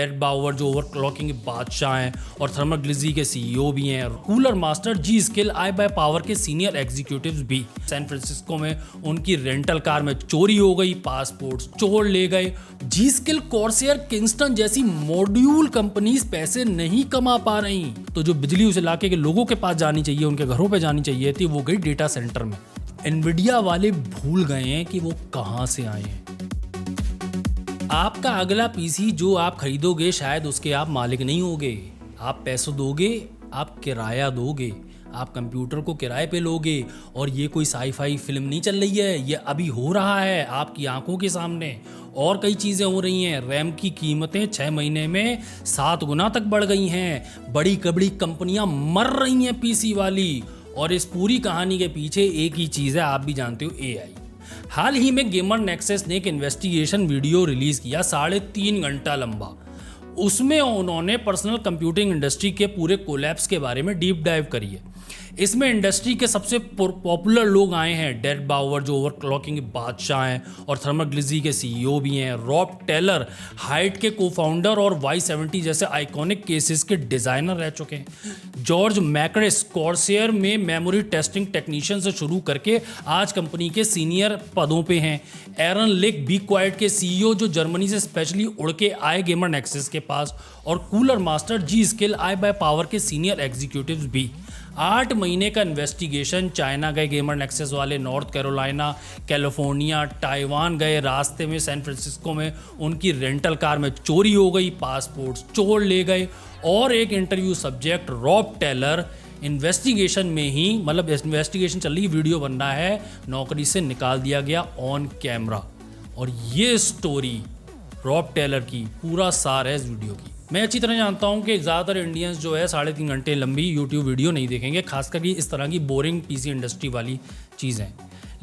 Dead बावर जो overclocking के बादशाह हैं और थर्मल ग्लिजी के सीईओ भी हैं, Cooler Master, G Skill, iBuyPower के सीनियर एग्जीक्यूटिव्स भी। सैन फ्रांसिस्को में उनकी रेंटल कार में चोरी हो गई, पासपोर्ट चोर ले गए। जी स्किल, कॉर्सेयर, किंगस्टन जैसी मॉड्यूल कंपनीज पैसे नहीं कमा पा रही, तो जो बिजली उस इलाके के लोगों के पास जानी चाहिए, उनके घरों पे जानी चाहिए थी, वो गई डेटा सेंटर में। एनवीडिया वाले भूल गए हैं कि वो कहां से आए हैं। आपका अगला पीसी जो आप खरीदोगे शायद उसके आप मालिक नहीं होगे। आप पैसों दोगे, आप किराया दोगे, आप कंप्यूटर को किराए पे लोगे। और ये कोई साई-फाई फिल्म नहीं चल रही है, ये अभी हो रहा है आपकी आंखों के सामने। और कई चीज़ें हो रही हैं। रैम की कीमतें 6 महीने में 7 गुना तक बढ़ गई हैं। बड़ी बड़ी कंपनियां मर रही हैं पीसी वाली। और इस पूरी कहानी के पीछे एक ही चीज़ है, आप भी जानते हो, एआई। हाल ही में गेमर नेक्सस ने एक इन्वेस्टिगेशन वीडियो रिलीज किया 3.5 घंटा लंबा। उसमें उन्होंने पर्सनल कंप्यूटिंग इंडस्ट्री के पूरे कोलैप्स के बारे में डीप डाइव करी है। इसमें इंडस्ट्री के सबसे पॉपुलर लोग आए हैं। डेड बावर जो ओवरक्लॉकिंग के बादशाह हैं और थर्मल ग्लिजी के सीईओ भी हैं। रॉब टेलर हाइट के कोफाउंडर और Y70 जैसे आइकॉनिक केसेस के डिज़ाइनर रह चुके हैं। जॉर्ज मैक्रेस कॉर्सेयर में मेमोरी टेस्टिंग टेक्नीशियन से शुरू करके आज कंपनी के सीनियर पदों पे हैं। एरन लेक बी क्वाइट के सीईओ जो जर्मनी से स्पेशली उड़ के आए गेमर नेक्सस के पास। और Cooler Master, G Skill, iBuyPower के सीनियर एग्जीक्यूटिव्स भी। 8 महीने का इन्वेस्टिगेशन। चाइना गए गेमर नेक्सस वाले, नॉर्थ कैरोलिना, कैलिफोर्निया, ताइवान गए। रास्ते में सैन फ्रांसिस्को में उनकी रेंटल कार में चोरी हो गई, पासपोर्ट चोर ले गए। और एक interview subject Rob Taylor investigation में ही, मतलब इन्वेस्टिगेशन चल रही, वीडियो बन रहा है, नौकरी से निकाल दिया गया ऑन कैमरा। और ये स्टोरी रॉब टेलर की पूरा सार है इस वीडियो की। मैं अच्छी तरह जानता हूं कि ज़्यादातर इंडियंस जो है 3.5 घंटे लंबी यूट्यूब वीडियो नहीं देखेंगे, खासकर कि इस तरह की बोरिंग पीसी इंडस्ट्री वाली चीज़ें।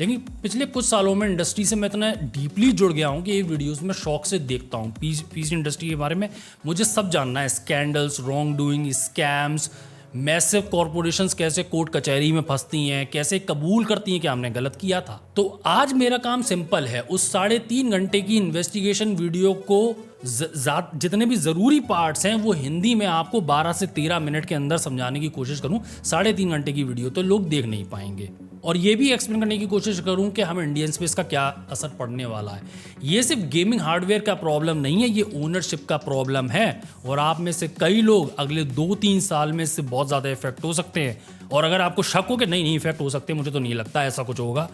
लेकिन पिछले कुछ सालों में इंडस्ट्री से मैं इतना डीपली जुड़ गया हूं कि ये वीडियोस में शौक से देखता हूं। पीसी इंडस्ट्री के बारे में मुझे सब जानना है। Scandals, wrong doing, scams, massive corporations कैसे कोर्ट कचहरी में फंसती हैं, कैसे कबूल करती हैं कि हमने गलत किया था। तो आज मेरा काम सिंपल है, उस 3.5 घंटे की इन्वेस्टिगेशन वीडियो को जितने भी ज़रूरी पार्ट्स हैं वो हिंदी में आपको 12 से 13 मिनट के अंदर समझाने की कोशिश करूं। 3.5 घंटे की वीडियो तो लोग देख नहीं पाएंगे। और ये भी एक्सप्लेन करने की कोशिश करूं कि हम इंडियंस पे इसका क्या असर पड़ने वाला है। ये सिर्फ गेमिंग हार्डवेयर का प्रॉब्लम नहीं है, ये ओनरशिप का प्रॉब्लम है। और आप में से कई लोग अगले 2-3 साल में इससे बहुत ज़्यादा इफेक्ट हो सकते हैं। और अगर आपको शक हो कि नहीं इफेक्ट हो सकते, मुझे तो नहीं लगता ऐसा कुछ होगा।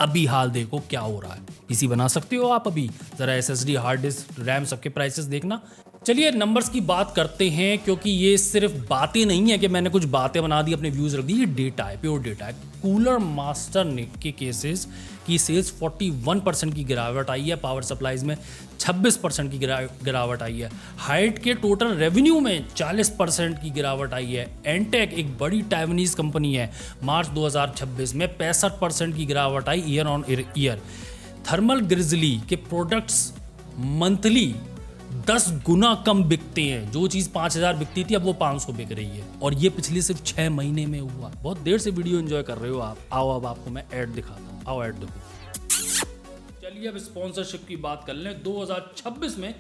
अभी हाल देखो क्या हो रहा है। पीसी बना सकते हो आप अभी, ज़रा SSD, हार्ड डिस्क, रैम, सबके प्राइसेस देखना। चलिए नंबर्स की बात करते हैं, क्योंकि ये सिर्फ बातें नहीं है कि मैंने कुछ बातें बना दी, अपने व्यूज़ रख दी। ये डेटा है, प्योर डेटा है। कूलर मास्टर के केसेस की सेल्स 41% की गिरावट आई है। पावर सप्लाईज में 26% की गिरावट आई है। हाइट के टोटल रेवेन्यू में 40% की गिरावट आई है। एनटेक एक बड़ी टाइवानीज कंपनी है, मार्च 2026 में 65% की गिरावट आई year on year. Thermal Grizzly के प्रोडक्ट्स मंथली 10 गुना कम बिकते हैं। जो चीज़ 5,000 बिकती थी अब वो 500 बिक रही है। और ये पिछले सिर्फ 6 महीने में हुआ। बहुत देर से वीडियो एंजॉय कर रहे हो आप। आओ अब आपको मैं ऐड दिखाता हूँ। आओ ऐड देखो। चलिए अब स्पॉन्सरशिप की बात कर लें। 2026 में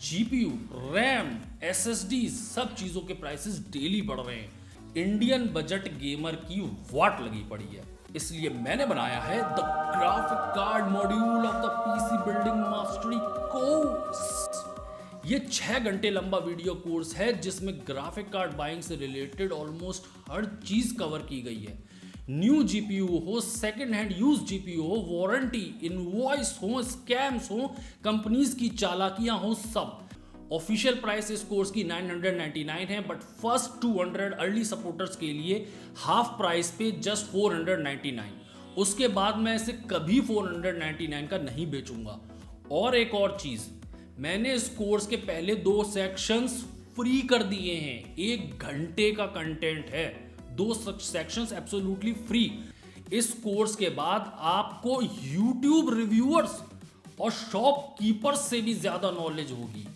GPU, रैम, SSD सब चीज़ों के प्राइसेस डेली बढ़ रहे हैं। इंडियन बजट गेमर की वाट लगी पड़ी है। इसलिए मैंने बनाया है the graphic card module of the PC building mastery course. ये 6 घंटे लंबा वीडियो कोर्स है जिसमें ग्राफिक कार्ड बाइंग से रिलेटेड ऑलमोस्ट हर चीज कवर की गई है। न्यू GPU हो, सेकेंड हैंड यूज GPU हो, वारंटी, इनवॉइस हो, स्कैम्स हो, कंपनीज की चालाकियां हो, सब। ऑफिशियल प्राइस इस कोर्स की 999 है, बट फर्स्ट 200 अर्ली सपोर्टर्स के लिए हाफ प्राइस पे जस्ट 499। उसके बाद मैं इसे कभी 499 का नहीं बेचूंगा। और एक और चीज, मैंने इस कोर्स के पहले 2 सेक्शंस फ्री कर दिए हैं। 1 घंटे का कंटेंट है, 2 सेक्शंस एब्सोल्युटली फ्री। इस कोर्स के बाद आपको YouTube रिव्यूअर्स और शॉपकीपर्स से भी ज्यादा नॉलेज होगी।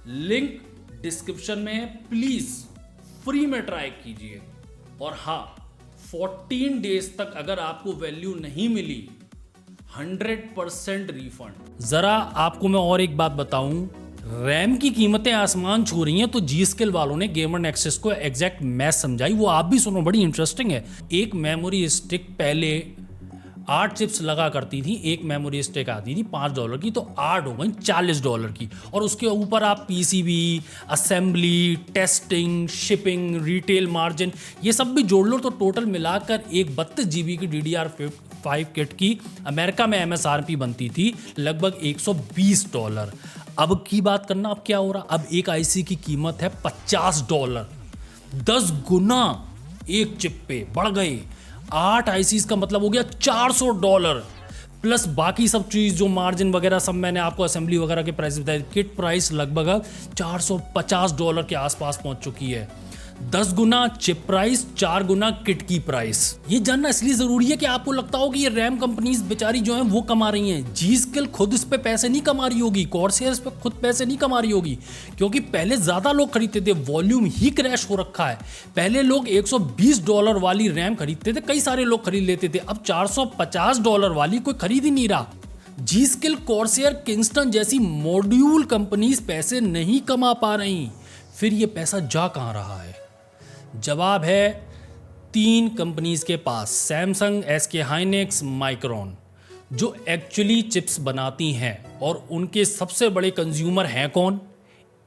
लिंक डिस्क्रिप्शन में है, प्लीज फ्री में ट्राई कीजिए। और हाँ, 14 डेज तक अगर आपको वैल्यू नहीं मिली 100% रिफंड। जरा आपको मैं और एक बात बताऊं, रैम की कीमतें आसमान छू रही हैं, तो जी स्किल वालों ने गेमर नेक्सस को एग्जैक्ट मैथ समझाई, वो आप भी सुनो, बड़ी इंटरेस्टिंग है। एक मेमोरी स्टिक पहले 8 चिप्स लगा करती थी, एक मेमोरी स्टिक आती थी $5 की, तो 8 हो गई $40 की, और उसके ऊपर आप PCB, assembly, testing, shipping, retail margin ये सब भी जोड़ लो, तो टोटल मिलाकर एक 32 GB की DDR5 किट की अमेरिका में MSRP बनती थी लगभग $120। अब की बात करना, अब क्या हो रहा, अब एक आईसी की कीमत है $50, 10 गुना एक चिप पे बढ़ गए। 8 आईसीज का मतलब हो गया $400, प्लस बाकी सब चीज जो मार्जिन वगैरह सब मैंने आपको असेंबली वगैरह के प्राइस बताए। किट प्राइस लगभग $450 के आसपास पहुंच चुकी है। 10 गुना चिप प्राइस, 4 गुना किट की प्राइस। ये जानना इसलिए जरूरी है कि आपको लगता हो कि ये रैम कंपनीज बेचारी जो हैं वो कमा रही हैं। जी स्किल खुद इस पे पैसे नहीं कमा रही होगी, कॉर्सेयर इस पे खुद पैसे नहीं कमा रही होगी, क्योंकि पहले ज्यादा लोग खरीदते थे, वॉल्यूम ही क्रैश हो रखा है। पहले लोग $120 वाली रैम खरीदते थे, कई सारे लोग खरीद लेते थे, अब $450 वाली कोई खरीद ही नहीं रहा। जी स्किल, कॉर्सेयर, किंगस्टन जैसी मॉड्यूल कंपनीज पैसे नहीं कमा पा रही, फिर ये पैसा जा कहां रहा है? जवाब है 3 कंपनीज के पास, सैमसंग, एसके हाइनेक्स, माइक्रोन, जो एक्चुअली चिप्स बनाती हैं, और उनके सबसे बड़े कंज्यूमर हैं कौन?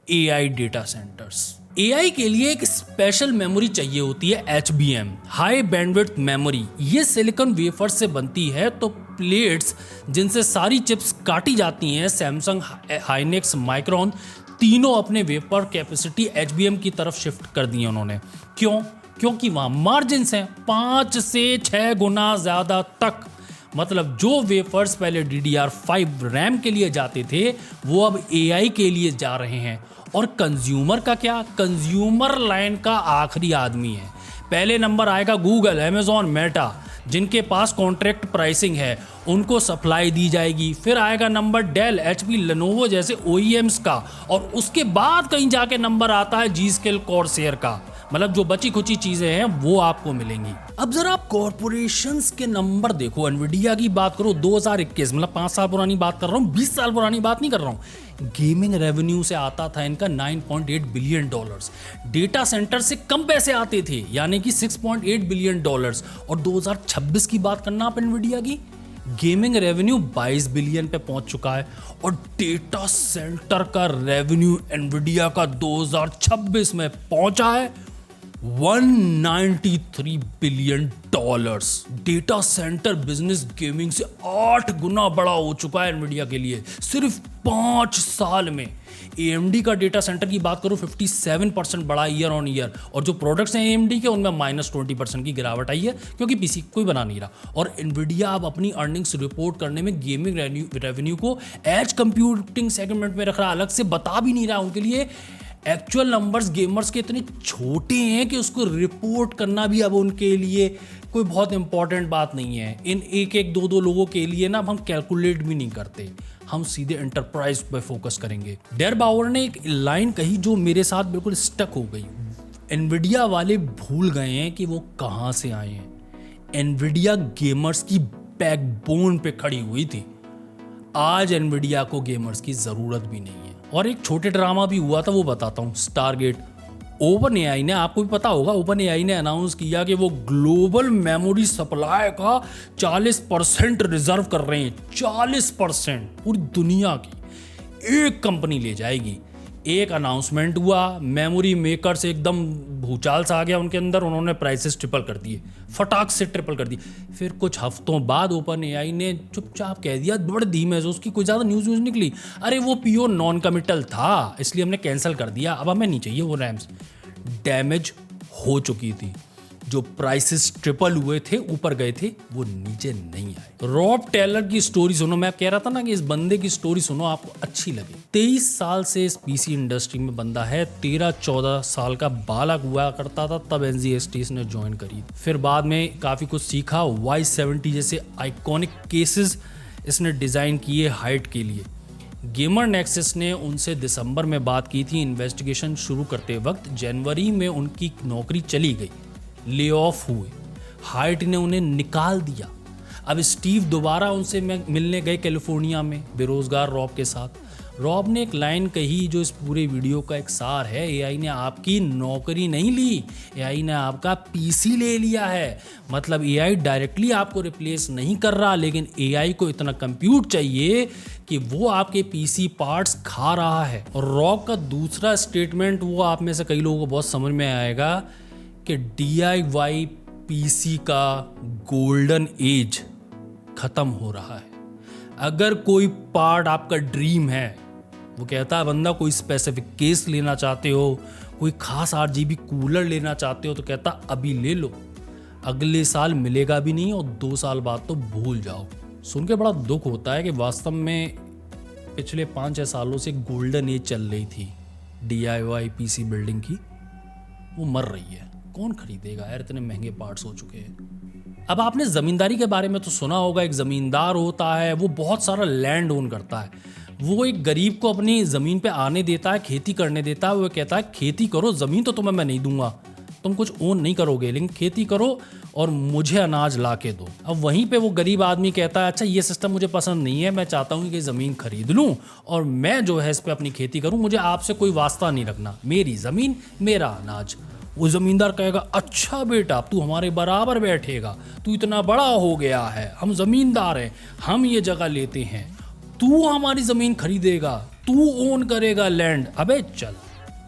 AI data centres. एआई के लिए एक स्पेशल मेमोरी चाहिए होती है, HBM, हाई बैंडविड्थ मेमोरी। ये सिलिकॉन वेफर से बनती है, तो प्लेट्स जिनसे सारी चिप्स काटी जाती हैं, सैमसंग, हाइनेक्स, माइक्रोन, तीनों अपने वेपर कैपेसिटी HBM की तरफ शिफ्ट कर दी है उन्होंने। क्यों? क्योंकि वहां मार्जिन हैं 5 से 6 गुना ज्यादा तक। मतलब जो वेफर्स पहले DDR5 रैम के लिए जाते थे, वो अब AI के लिए जा रहे हैं। और कंज्यूमर का क्या? कंज्यूमर लाइन का आखिरी आदमी है। पहले नंबर आएगा गूगल, अमेजॉन, मेटा, जिनके पास कॉन्ट्रैक्ट प्राइसिंग है, उनको सप्लाई दी जाएगी। फिर आएगा नंबर डेल, HP, लेनोवो जैसे OEMs का, और उसके बाद कहीं जाके नंबर आता है जी स्किल, कॉर्सेयर का। मतलब जो बची खुची चीजें हैं वो आपको मिलेंगी। अब जरा आप कॉर्पोरेशंस के नंबर देखो। एनवीडिया की बात करो 2021, मतलब 5 साल पुरानी बात कर रहा हूँ, 20 साल पुरानी बात नहीं कर रहा हूँ। गेमिंग रेवेन्यू से आता था इनका $9.8 बिलियन। डेटा सेंटर से कम पैसे आते थे, यानी कि $6.8 बिलियन। और 2026 की बात करना आप एनवीडिया की, गेमिंग रेवेन्यू 22 बिलियन पे पहुंच चुका है। और डेटा सेंटर का रेवेन्यू एनवीडिया का 2026 में पहुंचा है $193 billion. Data centre business gaming से 8 गुना बड़ा हो चुका है एनवीडिया के लिए सिर्फ 5 साल में। AMD का डेटा सेंटर की बात करो 57% बढ़ा ईयर ऑन ईयर, और जो प्रोडक्ट्स हैं AMD के उनमें -20% की गिरावट आई है, क्योंकि पीसी कोई बना नहीं रहा। और एनवीडिया अब अपनी अर्निंग्स रिपोर्ट करने में गेमिंग रेवेन्यू को एज कंप्यूटिंग सेगमेंट में रख रहा, अलग से बता भी नहीं रहा। उनके लिए एक्चुअल नंबर्स गेमर्स के इतने छोटे हैं कि उसको रिपोर्ट करना भी अब उनके लिए कोई बहुत इंपॉर्टेंट बात नहीं है। इन एक एक दो लोगों के लिए ना हम कैलकुलेट भी नहीं करते, हम सीधे एंटरप्राइज पे फोकस करेंगे। डेर बाउअर ने एक लाइन कही जो मेरे साथ बिल्कुल स्टक हो गई। एनवीडिया वाले भूल गए हैं कि वो कहां से आए हैं। एनवीडिया गेमर्स की बैकबोन पे खड़ी हुई थी, आज एनवीडिया को गेमर्स की जरूरत भी नहीं है। और एक छोटे ड्रामा भी हुआ था, वो बताता हूँ। स्टारगेट, ओपन एआई ने, आपको भी पता होगा, ओपन एआई ने अनाउंस किया कि वो ग्लोबल मेमोरी सप्लाई का 40% रिजर्व कर रहे हैं। 40% पूरी दुनिया की एक कंपनी ले जाएगी। एक अनाउंसमेंट हुआ, मेमोरी मेकर से एकदम भूचाल सा आ गया उनके अंदर, उन्होंने प्राइसेस ट्रिपल कर दिए, फटाक से ट्रिपल कर दिए। फिर कुछ हफ्तों बाद ओपन एआई ने चुपचाप कह दिया, बड़े धीमे से, उसकी कोई ज़्यादा न्यूज़ निकली, अरे वो पीओ नॉन कमिटल था इसलिए हमने कैंसिल कर दिया, अब हमें नहीं चाहिए वो रैम्स। डैमेज हो चुकी थी, जो प्राइसेस ट्रिपल हुए थे, ऊपर गए थे, वो नीचे नहीं आए। रॉब टेलर की स्टोरी सुनो, मैं कह रहा था ना कि इस बंदे की स्टोरी सुनो, आपको अच्छी लगे। 23 साल से इस पीसी इंडस्ट्री में बंदा है, 13-14 साल का बालक हुआ करता था तब NZST इसने ज्वाइन करी। फिर बाद में काफ़ी कुछ सीखा, Y70 जैसे आइकॉनिक केसेस इसने डिज़ाइन किए हाइट के लिए। गेमर नेक्सस ने उनसे दिसंबर में बात की थी। इन्वेस्टिगेशन शुरू करते वक्त जनवरी में उनकी नौकरी चली गई, ले ऑफ हुए, हाइट ने उन्हें निकाल दिया। अब स्टीव दोबारा उनसे मिलने गए कैलिफोर्निया में बेरोजगार रॉब के साथ। रॉब ने एक लाइन कही जो इस पूरे वीडियो का एक सार है, एआई ने आपकी नौकरी नहीं ली, एआई ने आपका पीसी ले लिया है। मतलब एआई डायरेक्टली आपको रिप्लेस नहीं कर रहा, लेकिन एआई को इतना कंप्यूट चाहिए कि वो आपके पीसी पार्ट्स खा रहा है। और रॉब का दूसरा स्टेटमेंट, वो आप में से कई लोगों को बहुत समझ में आएगा कि डीआईवाई पीसी का गोल्डन एज खत्म हो रहा है। अगर कोई पार्ट आपका ड्रीम है, वो कहता है बंदा कोई स्पेसिफिक केस लेना चाहते हो, कोई खास आरजीबी कूलर लेना चाहते हो, तो कहता अभी ले लो, अगले साल मिलेगा भी नहीं और 2 साल बाद तो भूल जाओ। सुन के बड़ा दुख होता है कि वास्तव में पिछले 5-6 सालों से गोल्डन एज चल रही थी डीआईवाई पीसी बिल्डिंग की, वो मर रही है। कौन खरीदेगा यार, इतने महंगे पार्ट्स हो चुके हैं। अब आपने ज़मींदारी के बारे में तो सुना होगा, एक ज़मींदार होता है, वो बहुत सारा लैंड ओन करता है। वो एक गरीब को अपनी ज़मीन पे आने देता है, खेती करने देता है। वो कहता है खेती करो, ज़मीन तो तुम्हें मैं नहीं दूंगा, तुम कुछ ओन नहीं करोगे, लेकिन खेती करो और मुझे अनाज ला के दो। अब वहीं पे वो गरीब आदमी कहता है अच्छा ये सिस्टम मुझे पसंद नहीं है, मैं चाहता हूँ कि ज़मीन खरीद लूँ और मैं जो है इस पर अपनी खेती करूँ, मुझे आपसे कोई वास्ता नहीं रखना, मेरी ज़मीन मेरा अनाज। वो ज़मींदार कहेगा अच्छा बेटा तू हमारे बराबर बैठेगा, तू इतना बड़ा हो गया है, हम ज़मींदार हैं, हम ये जगह लेते हैं, तू हमारी ज़मीन खरीदेगा, तू ओन करेगा लैंड। अबे चल।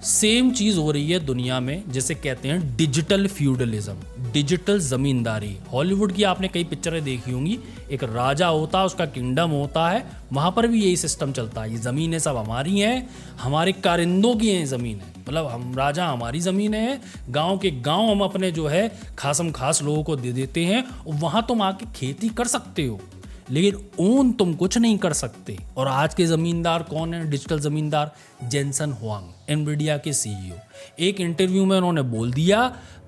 सेम चीज़ हो रही है दुनिया में, जिसे कहते हैं डिजिटल फ्यूडलिज्म, डिजिटल ज़मींदारी। हॉलीवुड की आपने कई पिक्चरें देखी होंगी, एक राजा होता है, उसका किंगडम होता है, वहाँ पर भी यही सिस्टम चलता है, ये ज़मीनें सब हमारी हैं, हमारे कारिंदों की हैं ज़मीनें, मतलब हम राजा हमारी ज़मीनें हैं, गांव के गांव हम अपने जो है खासम खास लोगों को दे देते हैं, और वहाँ तुम आके खेती कर सकते हो, लेकिन ओन तुम कुछ नहीं कर सकते। और आज के ज़मींदार कौन है, डिजिटल ज़मींदार? जेनसन हुआंग, एनवीडिया के सीईओ। एक इंटरव्यू में उन्होंने बोल दिया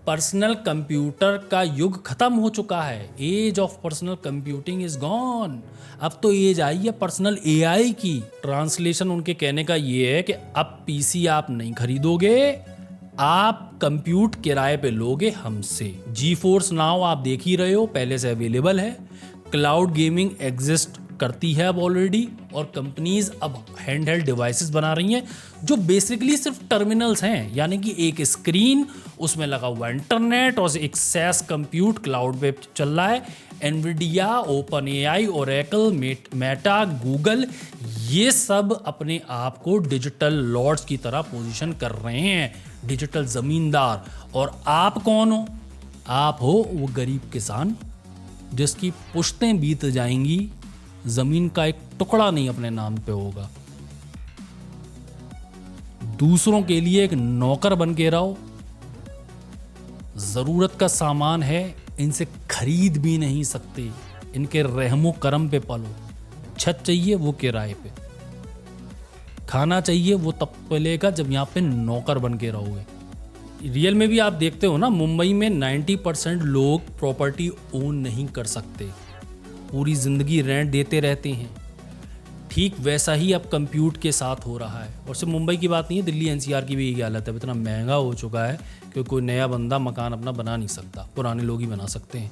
पर्सनल कंप्यूटर का युग खत्म हो चुका है, age of personal computing is gone. अब तो एज आई है पर्सनल एआई की। ट्रांसलेशन उनके कहने का ये है कि अब पीसी आप नहीं खरीदोगे, आप कंप्यूट किराए पे लोगे हमसे। जी4 नाउ आप देख ही रहे हो, पहले से अवेलेबल है। क्लाउड गेमिंग एग्जिस्ट करती है अब ऑलरेडी, और कंपनीज अब हैंडहेल्ड डिवाइसेस बना रही हैं जो बेसिकली सिर्फ टर्मिनल्स हैं, यानी कि एक स्क्रीन, उसमें लगा हुआ इंटरनेट और एक सैस कंप्यूट क्लाउड पे चल रहा है। Nvidia, open AI, Oracle, Meta, Google, ये सब अपने आप को डिजिटल लॉर्ड्स की तरह पोजीशन कर रहे हैं, डिजिटल जमींदार। और आप कौन हो? आप हो वो गरीब किसान जिसकी पुश्तें बीत जाएंगी, जमीन का एक टुकड़ा नहीं अपने नाम पे होगा। दूसरों के लिए एक नौकर बन के रहो, जरूरत का सामान है, इनसे खरीद भी नहीं सकते, इनके रहमो करम पे पलो। छत चाहिए वो किराए पे, खाना चाहिए वो तब मिलेगा जब यहाँ पे नौकर बन के रहोगे। रियल में भी आप देखते हो ना, मुंबई में 90% लोग प्रॉपर्टी ओन नहीं कर सकते, पूरी ज़िंदगी रेंट देते रहते हैं। ठीक वैसा ही अब कंप्यूट के साथ हो रहा है। और सिर्फ मुंबई की बात नहीं है, दिल्ली एनसीआर की भी यही हालत है। इतना महंगा हो चुका है कि कोई नया बंदा मकान अपना बना नहीं सकता, पुराने लोग ही बना सकते हैं।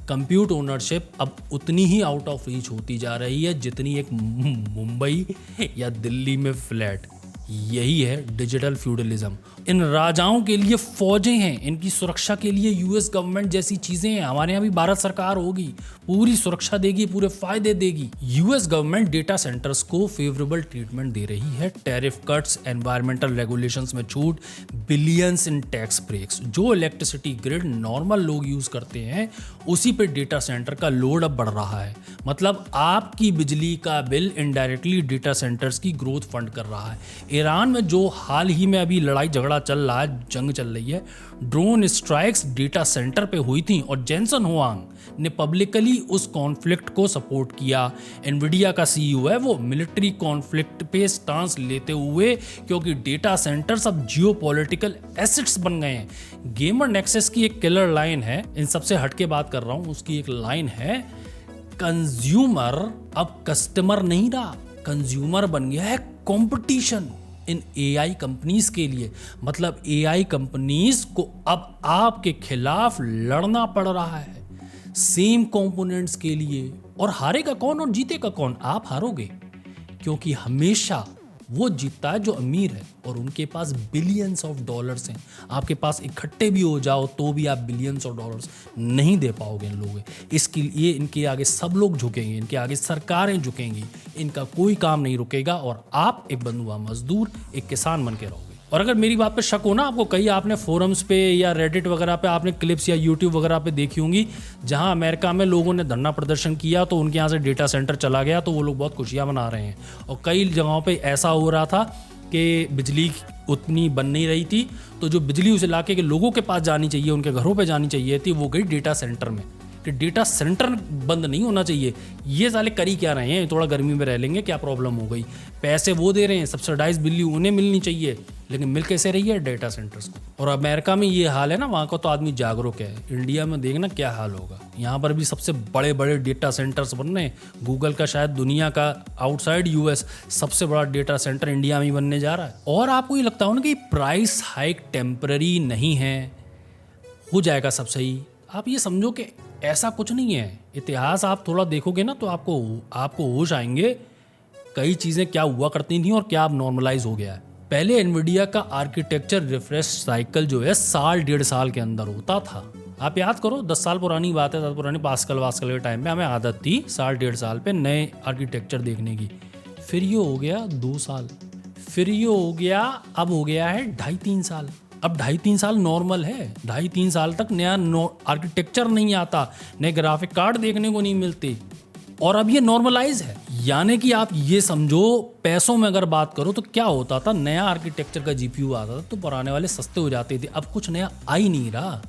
कंप्यूट ओनरशिप अब उतनी ही आउट ऑफ रीच होती जा रही है जितनी एक मुंबई या दिल्ली में फ्लैट। यही है डिजिटल फ्यूडलिज्म। इन राजाओं के लिए फौजें हैं, इनकी सुरक्षा के लिए यूएस गवर्नमेंट जैसी चीजें हैं। हमारे यहाँ भी भारत सरकार होगी, पूरी सुरक्षा देगी, पूरे फायदे देगी। यूएस गवर्नमेंट डेटा सेंटर्स को फेवरेबल ट्रीटमेंट दे रही है, टैरिफ कट्स, एनवायरमेंटल रेगुलेशंस में छूट, बिलियंस इन टैक्स ब्रेक्स। जो इलेक्ट्रिसिटी ग्रिड नॉर्मल लोग यूज करते हैं, उसी पे डेटा सेंटर का लोड अब बढ़ रहा है। मतलब आपकी बिजली का बिल इनडायरेक्टली डेटा सेंटर्स की ग्रोथ फंड कर रहा है। ईरान में जो हाल ही में अभी लड़ाई झगड़ा चल रहा है, जंग चल रही है, ड्रोन स्ट्राइक्स डेटा सेंटर पे हुई थी और जेनसन हुआंग ने पब्लिकली उस कॉन्फ्लिक्ट को सपोर्ट किया। एनवीडिया का सीईओ है वो, मिलिट्री कॉन्फ्लिक्ट पे स्टांस लेते हुए, क्योंकि डेटा सेंटर्स अब जियोपॉलिटिकल एसेट्स बन गए हैं। गेमर नेक्सस की एक किलर लाइन है, इन सबसे हटके बात कर रहा हूं, उसकी एक लाइन है, कंज्यूमर अब कस्टमर नहीं रहा, कंज्यूमर बन गया है कंपटीशन इन एआई कंपनीज के लिए। मतलब एआई कंपनीज को अब आपके खिलाफ लड़ना पड़ रहा है सेम कंपोनेंट्स के लिए। और हारेगा कौन और जीतेगा कौन? आप हारोगे, क्योंकि हमेशा वो जीतता है जो अमीर है और उनके पास बिलियंस ऑफ डॉलर्स हैं। आपके पास इकट्ठे भी हो जाओ तो भी आप बिलियंस ऑफ डॉलर्स नहीं दे पाओगे इन लोगों। इसके लिए इनके आगे सब लोग झुकेंगे, इनके आगे सरकारें झुकेंगी, इनका कोई काम नहीं रुकेगा और आप एक बंधुआ मजदूर, एक किसान बन के रहोगे। और अगर मेरी बात पे शक हो ना आपको, कहीं आपने फोरम्स पे या रेडिट वगैरह पे आपने क्लिप्स या यूट्यूब वगैरह पे देखी होंगी जहां अमेरिका में लोगों ने धरना प्रदर्शन किया तो उनके यहाँ से डेटा सेंटर चला गया तो वो लोग बहुत खुशियां मना रहे हैं। और कई जगहों पे ऐसा हो रहा था कि बिजली उतनी बन नहीं रही थी तो जो बिजली उस इलाके के लोगों के पास जानी चाहिए, उनके घरों पे जानी चाहिए थी, वो गई डेटा सेंटर में। कि डेटा सेंटर बंद नहीं होना चाहिए। ये साले करी क्या रहे हैं, थोड़ा गर्मी में रह लेंगे, क्या प्रॉब्लम हो गई, पैसे वो दे रहे हैं, सब्सिडाइज बिजली उन्हें मिलनी चाहिए, लेकिन मिल कैसे रही है डेटा सेंटर्स को। और अमेरिका में ये हाल है ना, वहाँ का तो आदमी जागरूक है। इंडिया में देखना क्या हाल होगा। यहाँ पर भी सबसे बड़े बड़े डेटा सेंटर्स बन रहे हैं। गूगल का शायद दुनिया का आउटसाइड यूएस सबसे बड़ा डेटा सेंटर इंडिया में ही बनने जा रहा है। और आपको ये लगता हो ना कि प्राइस हाइक टेम्पररी नहीं है, हो जाएगा सब सही। आप ये समझो कि ऐसा कुछ नहीं है। इतिहास आप थोड़ा देखोगे ना तो आपको होश आएंगे कई चीज़ें क्या हुआ करती थी और क्या अब नॉर्मलाइज हो गया है। पहले एनवीडिया का आर्किटेक्चर रिफ्रेश साइकिल जो है 1.5 साल के अंदर होता था। आप याद करो, 10 साल पुरानी बात है, 10 पुरानी पास्कल के टाइम पे हमें आदत थी 1.5 साल पे नए आर्किटेक्चर देखने की। फिर ये हो गया 2 साल, फिर ये हो गया, अब हो गया है 2.5-3 साल। अब 2.5-3 साल नॉर्मल है। 2.5-3 साल तक नया आर्किटेक्चर नहीं आता, नए ग्राफिक कार्ड देखने को नहीं मिलते और अब ये नॉर्मलाइज है। यानी कि आप ये समझो, पैसों में अगर बात करो तो क्या होता था, नया आर्किटेक्चर का जीपीयू आता था तो पुराने वाले सस्ते हो जाते थे। अब कुछ नया आ ही नहीं रहा।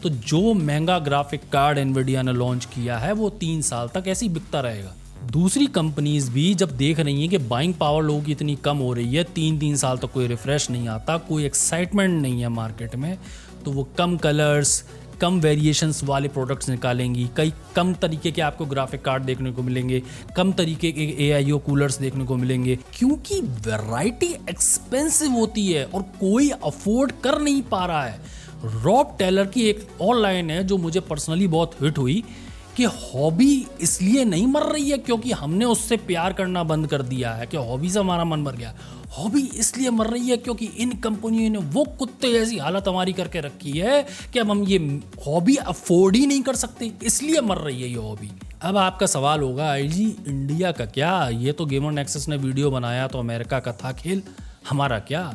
तो जो महंगा ग्राफिक कार्ड एनवीडिया ने लॉन्च किया है वो 3 साल तक ऐसे ही बिकता रहेगा। दूसरी कंपनीज भी जब देख रही हैं कि बाइंग पावर लोगों की इतनी कम हो रही है, 3-3 साल तक कोई रिफ्रेश नहीं आता, कोई एक्साइटमेंट नहीं है मार्केट में, तो वो कम कलर्स, कम वेरिएशंस वाले प्रोडक्ट्स निकालेंगी। कई कम तरीके के आपको ग्राफिक कार्ड देखने को मिलेंगे, कम तरीके के AIO कूलर्स देखने को मिलेंगे, क्योंकि वैरायटी एक्सपेंसिव होती है और कोई अफोर्ड कर नहीं पा रहा है। रॉब टेलर की एक और लाइन है जो मुझे पर्सनली बहुत हिट हुई कि हॉबी इसलिए नहीं मर रही है क्योंकि हमने उससे प्यार करना बंद कर दिया है, कि हॉबी से हमारा मन मर गया। हॉबी इसलिए मर रही है क्योंकि इन कंपनियों ने वो कुत्ते जैसी हालत हमारी करके रखी है कि अब हम ये हॉबी अफोर्ड ही नहीं कर सकते, इसलिए मर रही है ये हॉबी। अब आपका सवाल होगा, जी इंडिया का क्या, ये तो गेमर नेक्सस ने वीडियो बनाया तो अमेरिका का था खेल, हमारा क्या।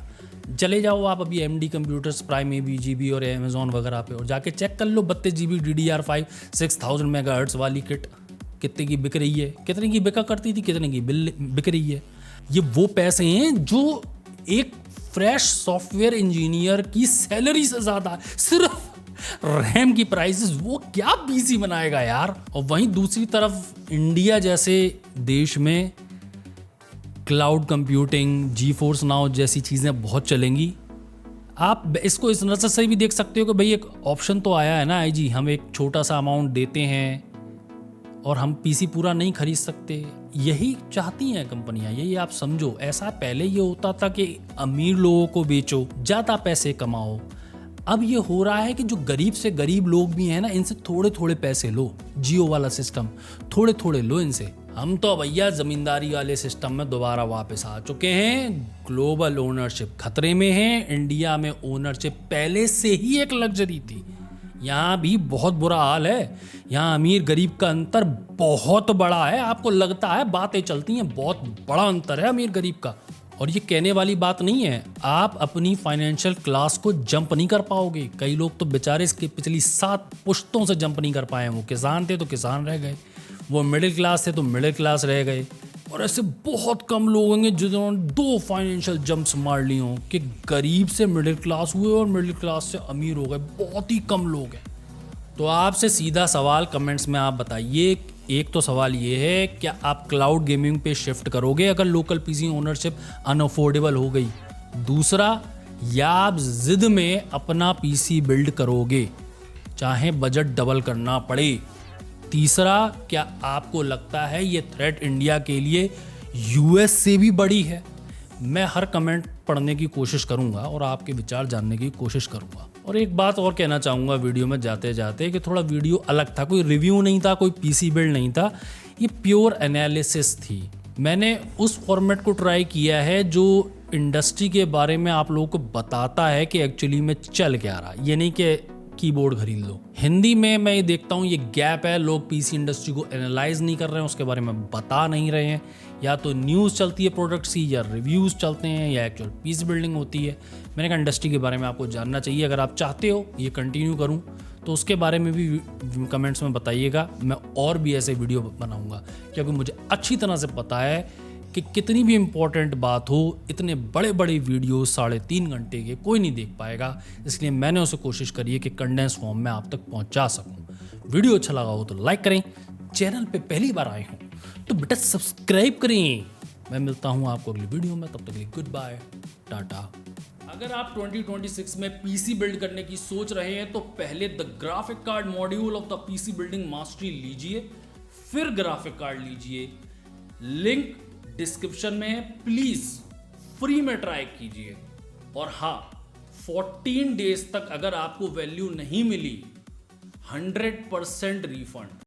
चले जाओ आप अभी MD कंप्यूटर्स, प्राइम ABGB और अमेजोन वगैरह पे और जाके चेक कर लो 32 GB DDR5 6000 MHz वाली किट कितने की बिक रही है, कितने की बिका करती थी, कितने की बिक रही है। ये वो पैसे हैं जो एक फ्रेश सॉफ्टवेयर इंजीनियर की सैलरी से ज़्यादा, सिर्फ रैम की प्राइसेस, वो क्या PC बनाएगा यार। और वहीं दूसरी तरफ इंडिया जैसे देश में क्लाउड कंप्यूटिंग, GeForce Now जैसी चीज़ें बहुत चलेंगी। आप इसको इस नज़र से भी देख सकते हो कि भाई एक ऑप्शन तो आया है ना, जी हम एक छोटा सा अमाउंट देते हैं और हम PC पूरा नहीं खरीद सकते। यही चाहती हैं कंपनियां, यही आप समझो। ऐसा पहले ये होता था कि अमीर लोगों को बेचो, ज़्यादा पैसे कमाओ। अब ये हो रहा है कि जो गरीब से गरीब लोग भी हैं ना, इनसे थोड़े थोड़े पैसे लो। जियो वाला सिस्टम थोड़े थोड़े लो इनसे। हम तो भैया जमींदारी वाले सिस्टम में दोबारा वापस आ चुके हैं। ग्लोबल ओनरशिप खतरे में है। इंडिया में ओनरशिप पहले से ही एक लग्जरी थी, यहाँ भी बहुत बुरा हाल है। यहाँ अमीर गरीब का अंतर बहुत बड़ा है। आपको लगता है बातें चलती हैं, बहुत बड़ा अंतर है अमीर गरीब का। और ये कहने वाली बात नहीं है, आप अपनी फाइनेंशियल क्लास को जंप नहीं कर पाओगे। कई लोग तो बेचारे इसके पिछली 7 पुश्तों से जंप नहीं कर पाए। वो किसान थे तो किसान रह गए, वो मिडिल क्लास थे तो मिडिल क्लास रह गए, और ऐसे बहुत कम लोग होंगे जिन्होंने 2 फाइनेंशियल जंप्स मार ली हों कि गरीब से मिडिल क्लास हुए और मिडिल क्लास से अमीर हो गए। बहुत ही कम लोग हैं। तो आपसे सीधा सवाल कमेंट्स में आप बताइए। एक तो सवाल ये है, क्या आप क्लाउड गेमिंग पे शिफ्ट करोगे अगर लोकल PC ओनरशिप अनअफोर्डेबल हो गई? दूसरा, या आप जिद में अपना PC बिल्ड करोगे चाहे बजट डबल करना पड़े? तीसरा, क्या आपको लगता है ये थ्रेट इंडिया के लिए US से भी बड़ी है? मैं हर कमेंट पढ़ने की कोशिश करूंगा और आपके विचार जानने की कोशिश करूंगा। और एक बात और कहना चाहूँगा वीडियो में जाते जाते कि थोड़ा वीडियो अलग था, कोई रिव्यू नहीं था, कोई PC बिल्ड नहीं था, ये प्योर एनालिसिस थी। मैंने उस फॉर्मेट को ट्राई किया है जो इंडस्ट्री के बारे में आप लोगों को बताता है कि एक्चुअली में चल क्या रहा, ये नहीं कि कीबोर्ड खरीद लो। हिंदी में मैं ये देखता हूँ ये गैप है, लोग पीसी इंडस्ट्री को एनालाइज नहीं कर रहे हैं, उसके बारे में बता नहीं रहे हैं। या तो न्यूज़ चलती है प्रोडक्ट्स की, या रिव्यूज़ चलते हैं, या एक्चुअल पीसी बिल्डिंग होती है। मैंने कहा इंडस्ट्री के बारे में आपको जानना चाहिए। अगर आप चाहते हो ये कंटिन्यू करूँ तो उसके बारे में भी कमेंट्स में बताइएगा, मैं और भी ऐसे वीडियो बनाऊँगा, क्योंकि मुझे अच्छी तरह से पता है कि कितनी भी इम्पोर्टेंट बात हो, इतने बड़े बड़े वीडियो 3.5 घंटे के कोई नहीं देख पाएगा। इसलिए मैंने उसे कोशिश करी है कि कंडेंस फॉर्म में आप तक पहुंचा सकूं। वीडियो अच्छा लगा हो तो लाइक करें, चैनल पे पहली बार आए हों तो बेटा सब्सक्राइब करें। मैं मिलता हूं आपको अगली वीडियो में, तब तक के लिए गुड बाय, टाटा। अगर आप 2026 में पीसी बिल्ड करने की सोच रहे हैं तो पहले the graphic card module of the PC building mastery लीजिए, फिर ग्राफिक कार्ड लीजिए। लिंक डिस्क्रिप्शन में है, प्लीज फ्री में ट्राई कीजिए। और हाँ, 14 डेज तक अगर आपको वैल्यू नहीं मिली 100% रिफंड।